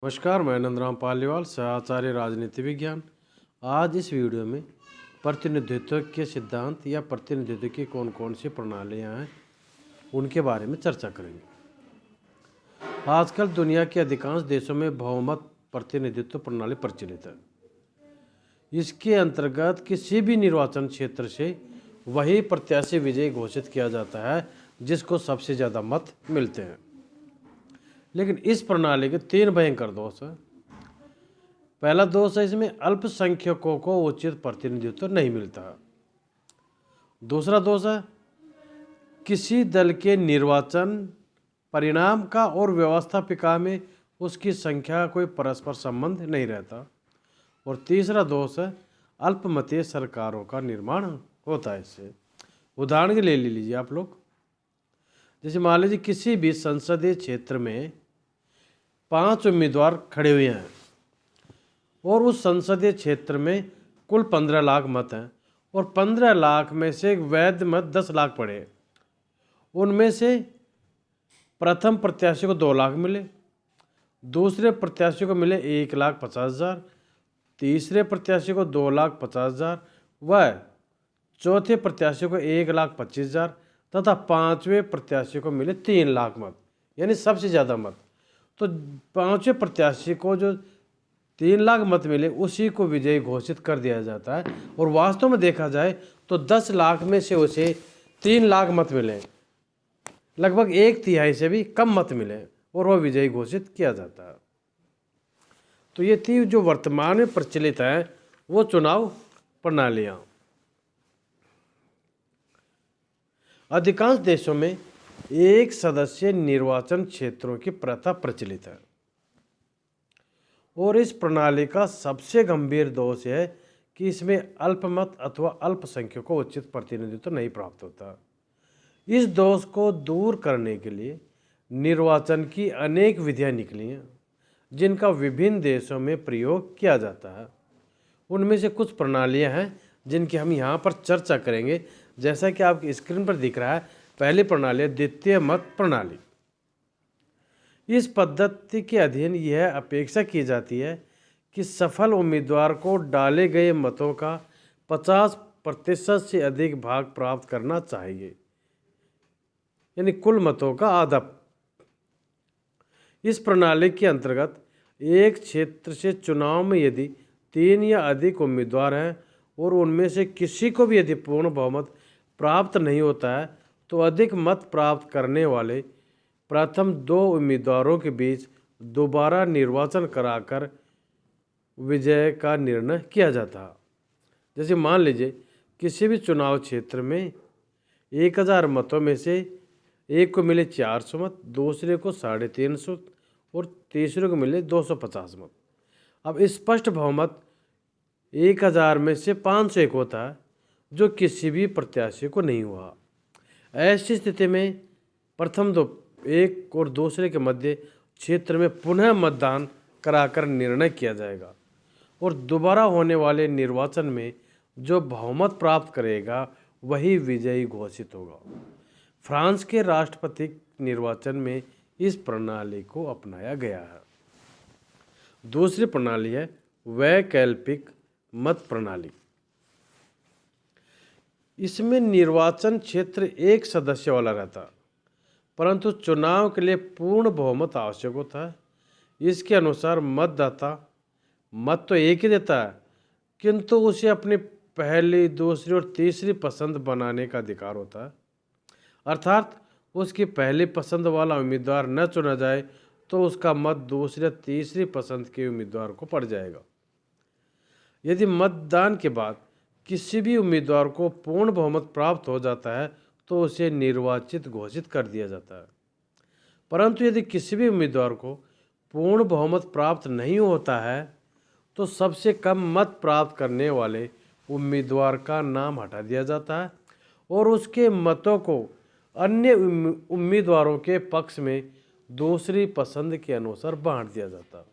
नमस्कार, मैं नंदराम पालीवाल, सहआचार्य राजनीति विज्ञान। आज इस वीडियो में प्रतिनिधित्व के सिद्धांत या प्रतिनिधित्व की कौन कौन सी प्रणालियां हैं उनके बारे में चर्चा करेंगे। आजकल दुनिया के अधिकांश देशों में बहुमत प्रतिनिधित्व प्रणाली प्रचलित है। इसके अंतर्गत किसी भी निर्वाचन क्षेत्र से वही प्रत्याशी विजयी घोषित किया जाता है जिसको सबसे ज़्यादा मत मिलते हैं। लेकिन इस प्रणाली के तीन भयंकर दोष हैं। पहला दोष है, इसमें अल्पसंख्यकों को उचित प्रतिनिधित्व नहीं मिलता। दूसरा दोष है, किसी दल के निर्वाचन परिणाम का और व्यवस्थापिका में उसकी संख्या का कोई परस्पर संबंध नहीं रहता। और तीसरा दोष है, अल्पमतीय सरकारों का निर्माण होता है इससे। उदाहरण के लिए ले लीजिए आप लोग, जैसे मान लीजिए किसी भी संसदीय क्षेत्र में 5 उम्मीदवार खड़े हुए हैं और उस संसदीय क्षेत्र में कुल 15 लाख मत हैं और 15 लाख में से वैध मत 10 लाख पड़े। उनमें से प्रथम प्रत्याशी को 2 लाख मिले, दूसरे प्रत्याशी को मिले 1,50,000, तीसरे प्रत्याशी को 2,50,000 व चौथे प्रत्याशी को 1,25,000 तथा पांचवें प्रत्याशी को मिले 3 लाख मत, यानी सबसे ज़्यादा मत। तो पांचवें प्रत्याशी को जो 3 लाख मत मिले उसी को विजयी घोषित कर दिया जाता है। और वास्तव में देखा जाए तो 10 लाख में से उसे 3 लाख मत मिले, लगभग 1/3 से भी कम मत मिले और वह विजयी घोषित किया जाता है। तो ये थी जो वर्तमान में प्रचलित है वो चुनाव प्रणालियाँ। अधिकांश देशों में एक सदस्य निर्वाचन क्षेत्रों की प्रथा प्रचलित है और इस प्रणाली का सबसे गंभीर दोष है कि इसमें अल्पमत अथवा अल्पसंख्यकों को उचित प्रतिनिधित्व नहीं प्राप्त होता। इस दोष को दूर करने के लिए निर्वाचन की अनेक विधियां निकली हैं जिनका विभिन्न देशों में प्रयोग किया जाता है। उनमें से कुछ प्रणालियां हैं जिनकी हम यहाँ पर चर्चा करेंगे। जैसा कि आपकी स्क्रीन पर दिख रहा है, पहली प्रणाली है द्वितीय मत प्रणाली। इस पद्धति के अधीन यह अपेक्षा की जाती है कि सफल उम्मीदवार को डाले गए मतों का 50% से अधिक भाग प्राप्त करना चाहिए, यानी कुल मतों का आधा। इस प्रणाली के अंतर्गत एक क्षेत्र से चुनाव में यदि 3 या अधिक उम्मीदवार हैं और उनमें से किसी को भी यदि पूर्ण बहुमत प्राप्त नहीं होता है तो अधिक मत प्राप्त करने वाले प्रथम 2 उम्मीदवारों के बीच दोबारा निर्वाचन कराकर विजय का निर्णय किया जाता है। जैसे मान लीजिए किसी भी चुनाव क्षेत्र में 1000 मतों में से एक को मिले 400 मत, दूसरे को 350 और तीसरे को मिले 250 मत। अब स्पष्ट बहुमत 1000 में से 501 होता है जो किसी भी प्रत्याशी को नहीं हुआ। ऐसी स्थिति में प्रथम 2 एक और दूसरे के मध्य क्षेत्र में पुनः मतदान कराकर निर्णय किया जाएगा और दोबारा होने वाले निर्वाचन में जो बहुमत प्राप्त करेगा वही विजयी घोषित होगा। फ्रांस के राष्ट्रपति निर्वाचन में इस प्रणाली को अपनाया गया है। दूसरी प्रणाली है वैकल्पिक मत प्रणाली। इसमें निर्वाचन क्षेत्र एक सदस्य वाला रहता, परंतु चुनाव के लिए पूर्ण बहुमत आवश्यक होता है। इसके अनुसार मतदाता मत तो एक ही देता है, किंतु उसे अपनी पहली, दूसरी और तीसरी पसंद बनाने का अधिकार होता है। अर्थात उसकी पहली पसंद वाला उम्मीदवार न चुना जाए तो उसका मत दूसरी या तीसरी पसंद के उम्मीदवार को पड़ जाएगा। यदि मतदान के बाद किसी भी उम्मीदवार को पूर्ण बहुमत प्राप्त हो जाता है तो उसे निर्वाचित घोषित कर दिया जाता है। परंतु यदि किसी भी उम्मीदवार को पूर्ण बहुमत प्राप्त नहीं होता है तो सबसे कम मत प्राप्त करने वाले उम्मीदवार का नाम हटा दिया जाता है और उसके मतों को अन्य उम्मीदवारों के पक्ष में दूसरी पसंद के अनुसार बांट दिया जाता है।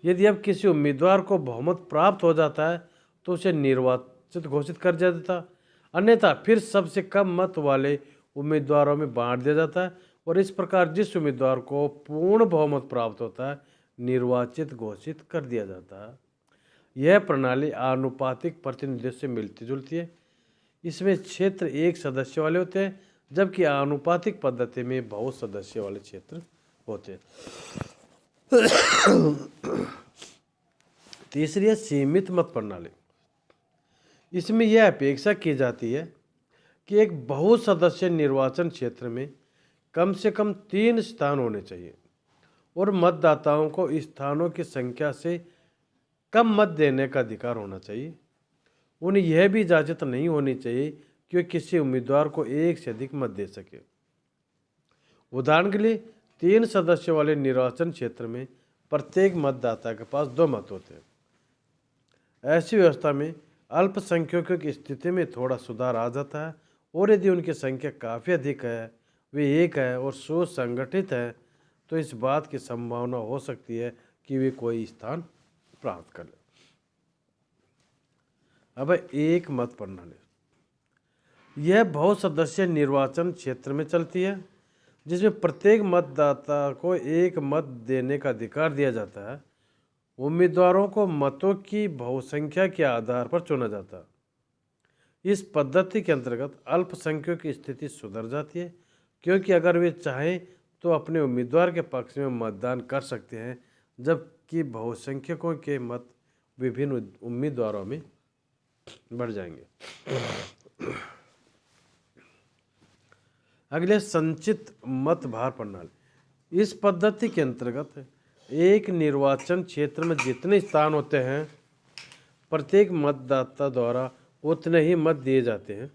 यदि अब किसी उम्मीदवार को बहुमत प्राप्त हो जाता है तो उसे निर्वाचित घोषित कर दिया जाता है, अन्यथा फिर सबसे कम मत वाले उम्मीदवारों में बांट दिया जाता है और इस प्रकार जिस उम्मीदवार को पूर्ण बहुमत प्राप्त होता है निर्वाचित घोषित कर दिया जाता है। यह प्रणाली आनुपातिक प्रतिनिधित्व से मिलती जुलती है। इसमें क्षेत्र एक सदस्य वाले होते हैं, जबकि आनुपातिक पद्धति में बहुत सदस्य वाले क्षेत्र होते हैं। तीसरी है सीमित मत प्रणाली। इसमें यह अपेक्षा की जाती है कि एक बहुत सदस्य निर्वाचन क्षेत्र में कम से कम 3 स्थान होने चाहिए और मतदाताओं को स्थानों की संख्या से कम मत देने का अधिकार होना चाहिए। उन्हें यह भी इजाज़त नहीं होनी चाहिए कि वे किसी उम्मीदवार को एक से अधिक मत दे सके। उदाहरण के लिए 3 सदस्यों वाले निर्वाचन क्षेत्र में प्रत्येक मतदाता के पास 2 मत होते हैं। ऐसी व्यवस्था में अल्पसंख्यकों की स्थिति में थोड़ा सुधार आ जाता है और यदि उनकी संख्या काफ़ी अधिक है, वे एक है और सुसंगठित है, तो इस बात की संभावना हो सकती है कि वे कोई स्थान प्राप्त कर ले। अब एक मत प्रणाली। यह बहुत सदस्य निर्वाचन क्षेत्र में चलती है, जिसमें प्रत्येक मतदाता को एक मत देने का अधिकार दिया जाता है। उम्मीदवारों को मतों की बहुसंख्या के आधार पर चुना जाता है। इस पद्धति के अंतर्गत अल्पसंख्यकों की स्थिति सुधर जाती है, क्योंकि अगर वे चाहें तो अपने उम्मीदवार के पक्ष में मतदान कर सकते हैं, जबकि बहुसंख्यकों के मत विभिन्न उम्मीदवारों में बढ़ जाएंगे। अगले संचित मत भार प्रणाली। इस पद्धति के अंतर्गत एक निर्वाचन क्षेत्र में जितने स्थान होते हैं, प्रत्येक मतदाता द्वारा उतने ही मत दिए जाते हैं।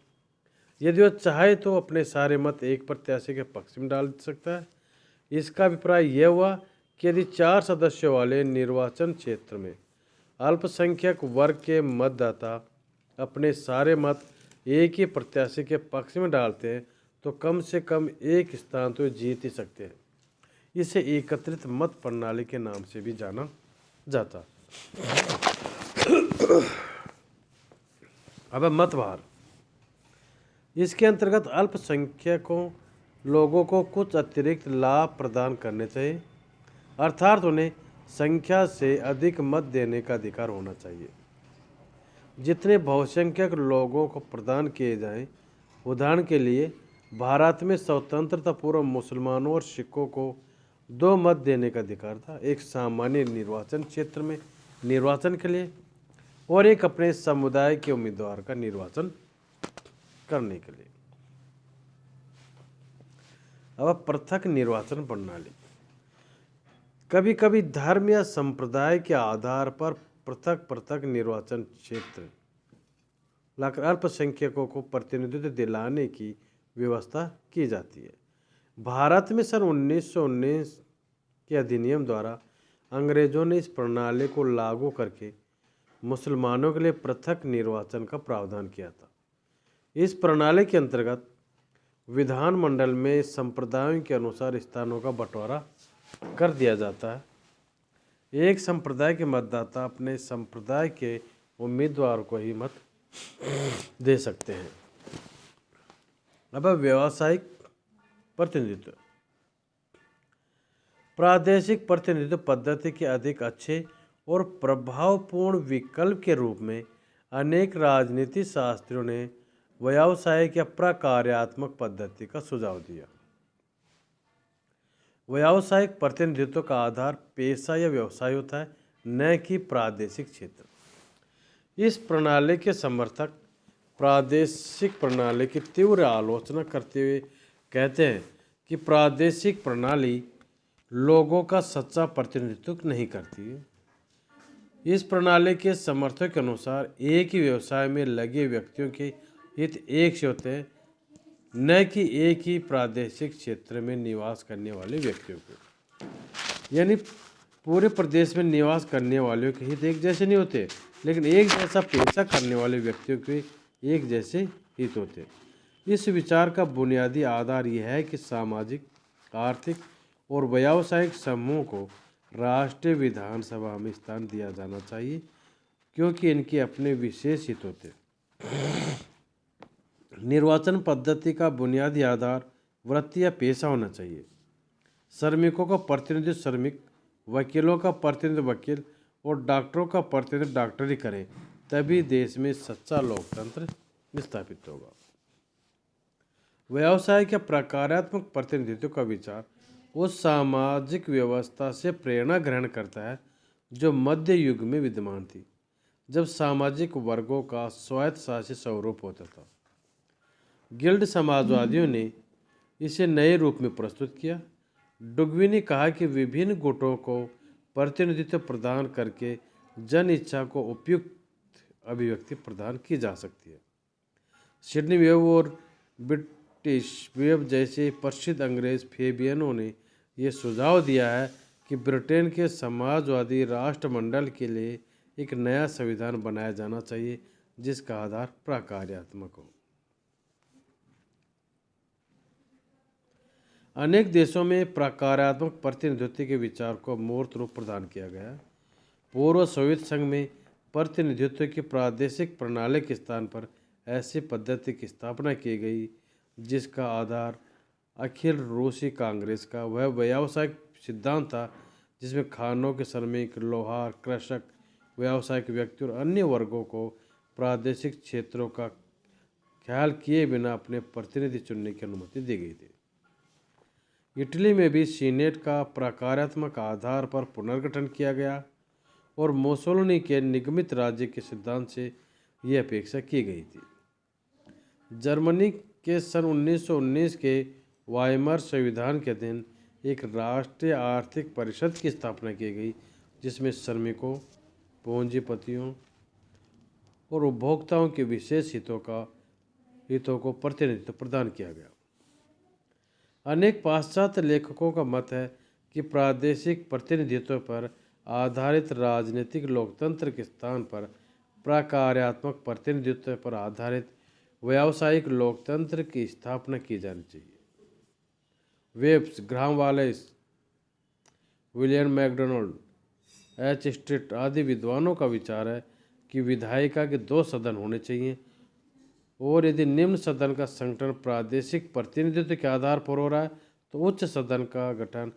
यदि वह चाहे तो अपने सारे मत एक प्रत्याशी के पक्ष में डाल सकता है। इसका अभिप्राय यह हुआ कि यदि 4 सदस्यों वाले निर्वाचन क्षेत्र में अल्पसंख्यक वर्ग के मतदाता अपने सारे मत एक ही प्रत्याशी के पक्ष में डालते हैं, तो कम से कम एक स्थान तो जीत ही सकते हैं। इसे एकत्रित मत प्रणाली के नाम से भी जाना जाता। अब मत भार। इसके अंतर्गत अल्पसंख्यकों लोगों को कुछ अतिरिक्त लाभ प्रदान करने चाहिए, अर्थात उन्हें संख्या से अधिक मत देने का अधिकार होना चाहिए जितने बहुसंख्यक लोगों को प्रदान किए जाएं। उदाहरण के लिए भारत में स्वतंत्रता पूर्व मुसलमानों और सिखों को 2 मत देने का अधिकार था, एक सामान्य निर्वाचन क्षेत्र में निर्वाचन के लिए और एक अपने समुदाय के उम्मीदवार का निर्वाचन करने के लिए। अब पृथक निर्वाचन प्रणाली। कभी कभी धर्म या संप्रदाय के आधार पर पृथक पृथक निर्वाचन क्षेत्र लाकर अल्पसंख्यकों को प्रतिनिधित्व दिलाने की व्यवस्था की जाती है। भारत में सन 1919 के अधिनियम द्वारा अंग्रेजों ने इस प्रणाली को लागू करके मुसलमानों के लिए पृथक निर्वाचन का प्रावधान किया था। इस प्रणाली के अंतर्गत विधानमंडल में संप्रदायों के अनुसार स्थानों का बंटवारा कर दिया जाता है। एक संप्रदाय के मतदाता अपने संप्रदाय के उम्मीदवार को ही मत दे सकते हैं। अब व्यावसायिक प्रतिनिधित्व। प्रादेशिक प्रतिनिधित्व पद्धति के अधिक अच्छे और प्रभावपूर्ण विकल्प के रूप में अनेक राजनीति शास्त्रियों ने व्यावसायिक या प्रकार्यात्मक पद्धति का सुझाव दिया। व्यावसायिक प्रतिनिधित्व का आधार पेशा या व्यवसाय होता है, न कि प्रादेशिक क्षेत्र। इस प्रणाली के समर्थक प्रादेशिक प्रणाली की तीव्र आलोचना करते हुए कहते हैं कि प्रादेशिक प्रणाली लोगों का सच्चा प्रतिनिधित्व नहीं करती है। इस प्रणाली के समर्थक के अनुसार एक ही व्यवसाय में लगे व्यक्तियों के हित एक से होते हैं, न कि एक ही प्रादेशिक क्षेत्र में निवास करने वाले व्यक्तियों को। यानी पूरे प्रदेश में निवास करने वालों के हित एक जैसे नहीं होते, लेकिन एक जैसा पेशा करने वाले व्यक्तियों के एक जैसे हित होते। इस विचार का बुनियादी आधार यह है कि सामाजिक, आर्थिक और व्यावसायिक समूह को राष्ट्रीय विधानसभा में स्थान दिया जाना चाहिए, क्योंकि इनके अपने विशेष हित होते। निर्वाचन पद्धति का बुनियादी आधार वृत्ति या पेशा होना चाहिए। श्रमिकों का प्रतिनिधित्व श्रमिक वकीलों का प्रतिनिधित्व वकील और डॉक्टरों का प्रतिनिधित्व डॉक्टर ही करें, तभी देश में सच्चा लोकतंत्र स्थापित होगा। व्यवसाय के प्रकारात्मक प्रतिनिधित्व का विचार उस सामाजिक व्यवस्था से प्रेरणा ग्रहण करता है जो मध्य युग में विद्यमान थी, जब सामाजिक वर्गों का स्वायत्तशासी स्वरूप होता था। गिल्ड समाजवादियों ने इसे नए रूप में प्रस्तुत किया। डुग्वी ने कहा कि विभिन्न गुटों को प्रतिनिधित्व प्रदान करके जन इच्छा को उपयुक्त अभिव्यक्ति प्रदान की जा सकती है। सिडनी वेब और ब्रिटिश वेब जैसे प्रसिद्ध अंग्रेज फेबियनों ने यह सुझाव दिया है कि ब्रिटेन के समाजवादी राष्ट्रमंडल के लिए एक नया संविधान बनाया जाना चाहिए जिसका आधार प्रकार्यात्मक हो। अनेक देशों में प्रकारात्मक प्रतिनिधित्व के विचार को मूर्त रूप प्रदान किया गया। पूर्व सोवियत संघ में प्रतिनिधित्व की प्रादेशिक प्रणाली के स्थान पर ऐसी पद्धति की स्थापना की गई जिसका आधार अखिल रूसी कांग्रेस का वह व्यावसायिक सिद्धांत था जिसमें खानों के श्रमिक, लोहार, कृषक, व्यावसायिक व्यक्ति और अन्य वर्गों को प्रादेशिक क्षेत्रों का ख्याल किए बिना अपने प्रतिनिधि चुनने की अनुमति दी गई थी। इटली में भी सीनेट का प्रकारात्मक आधार पर पुनर्गठन किया गया और मुसोलिनी के निगमित राज्य के सिद्धांत से यह अपेक्षा की गई थी। जर्मनी के सन 1919 के वाइमर संविधान के अधीन एक राष्ट्रीय आर्थिक परिषद की स्थापना की गई जिसमें श्रमिकों, पूंजीपतियों और उपभोक्ताओं के विशेष हितों को प्रतिनिधित्व प्रदान किया गया। अनेक पाश्चात्य लेखकों का मत है कि प्रादेशिक प्रतिनिधित्व पर आधारित राजनीतिक लोकतंत्र के स्थान पर प्रकार्यात्मक प्रतिनिधित्व पर आधारित व्यावसायिक लोकतंत्र की स्थापना की जानी चाहिए। Webbs, Graham Wallace, William McDonald, H Street आदि विद्वानों का विचार है कि विधायिका के 2 सदन होने चाहिए और यदि निम्न सदन का संगठन प्रादेशिक प्रतिनिधित्व के आधार पर हो रहा है तो उच्च सदन का गठन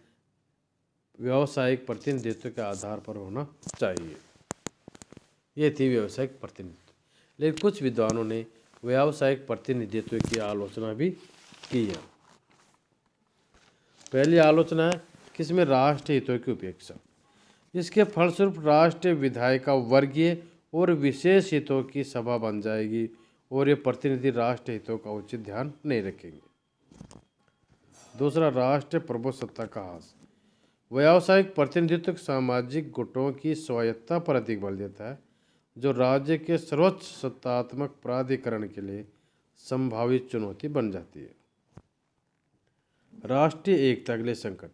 व्यावसायिक प्रतिनिधित्व के आधार पर होना चाहिए। ये थी व्यावसायिक प्रतिनिधित्व, लेकिन कुछ विद्वानों ने व्यावसायिक प्रतिनिधित्व की आलोचना भी की है। पहली आलोचना है किसमें राष्ट्र हितों की उपेक्षा। इसके फलस्वरूप राष्ट्रीय विधायिका वर्गीय और विशेष हितों की सभा बन जाएगी और ये प्रतिनिधि राष्ट्र हितों का उचित ध्यान नहीं रखेंगे। दूसरा, राष्ट्रीय प्रभुसत्ता का ह्रास। व्यावसायिक प्रतिनिधित्व सामाजिक गुटों की स्वायत्तता पर अधिक बल देता है जो राज्य के सर्वोच्च सत्तात्मक प्राधिकरण के लिए संभावित चुनौती बन जाती है। राष्ट्रीय एकता के लिए संकट।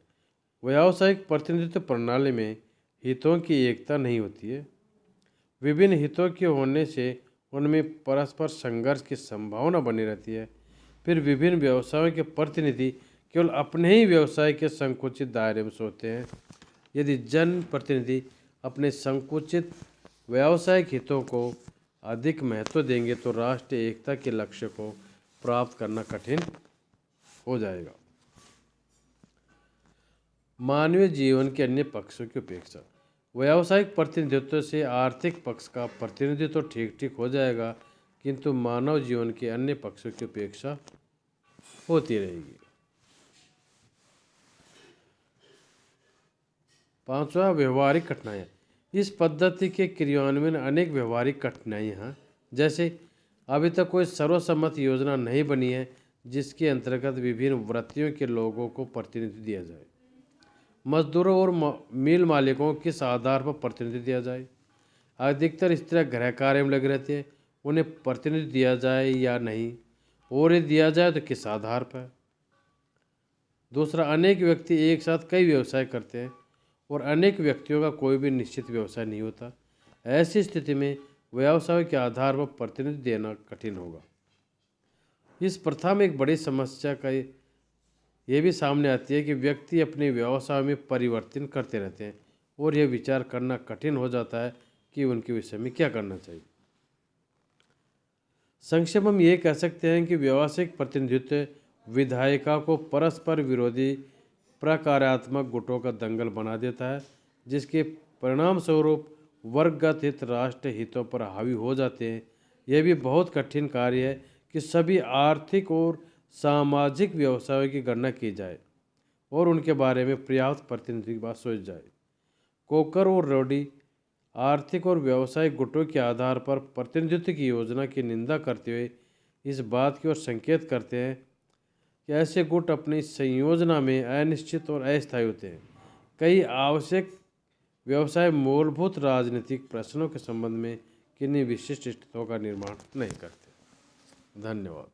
व्यावसायिक प्रतिनिधित्व प्रणाली में हितों की एकता नहीं होती है। विभिन्न हितों के होने से उनमें परस्पर संघर्ष की संभावना बनी रहती है। फिर विभिन्न व्यवसायों के प्रतिनिधि केवल अपने ही व्यवसाय के संकुचित दायरे में सोचते हैं। यदि जन प्रतिनिधि अपने संकुचित व्यावसायिक हितों को अधिक महत्व देंगे तो राष्ट्रीय एकता के लक्ष्य को प्राप्त करना कठिन हो जाएगा। मानवीय जीवन के अन्य पक्षों की उपेक्षा। व्यावसायिक प्रतिनिधित्व से आर्थिक पक्ष का प्रतिनिधित्व तो ठीक हो जाएगा किंतु मानव जीवन के अन्य पक्षों की उपेक्षा होती रहेगी। 5वां, व्यवहारिक कठिनाइयाँ। इस पद्धति के क्रियान्वयन अनेक व्यवहारिक कठिनाइयाँ हैं। जैसे अभी तक कोई सर्वसम्मत योजना नहीं बनी है जिसके अंतर्गत विभिन्न वृत्तियों के लोगों को प्रतिनिधि दिया जाए। मजदूरों और मिल मालिकों किस आधार पर प्रतिनिधि दिया जाए। अधिकतर स्त्रियां गृह कार्य में लगी रहती हैं, उन्हें प्रतिनिधि दिया जाए या नहीं, और यदि दिया जाए तो किस आधार पर। दूसरा, अनेक व्यक्ति एक साथ कई व्यवसाय करते हैं और अनेक व्यक्तियों का कोई भी निश्चित व्यवसाय नहीं होता। ऐसी स्थिति में व्यवसाय के आधार पर प्रतिनिधि देना कठिन होगा। इस प्रथा में एक बड़ी समस्या का ये भी सामने आती है कि व्यक्ति अपने व्यवसाय में परिवर्तन करते रहते हैं और यह विचार करना कठिन हो जाता है कि उनके विषय में क्या करना चाहिए। संक्षेप में ये कह सकते हैं कि व्यावसायिक प्रतिनिधित्व विधायिका को परस्पर विरोधी प्रकारात्मक गुटों का दंगल बना देता है जिसके परिणाम स्वरूप वर्गगत हित राष्ट्र हितों पर हावी हो जाते हैं। यह भी बहुत कठिन कार्य है कि सभी आर्थिक और सामाजिक व्यवसायों की गणना की जाए और उनके बारे में पर्याप्त प्रतिनिधि की बात सोच जाए। कोकर और रोडी आर्थिक और व्यावसायिक गुटों के आधार पर प्रतिनिधित्व की योजना की निंदा करते हुए इस बात की ओर संकेत करते हैं कि ऐसे गुट अपनी संयोजना में अनिश्चित और अस्थायी होते हैं। कई आवश्यक व्यवसाय मूलभूत राजनीतिक प्रश्नों के संबंध में किन्हीं विशिष्ट स्थितियों का निर्माण नहीं करते। धन्यवाद।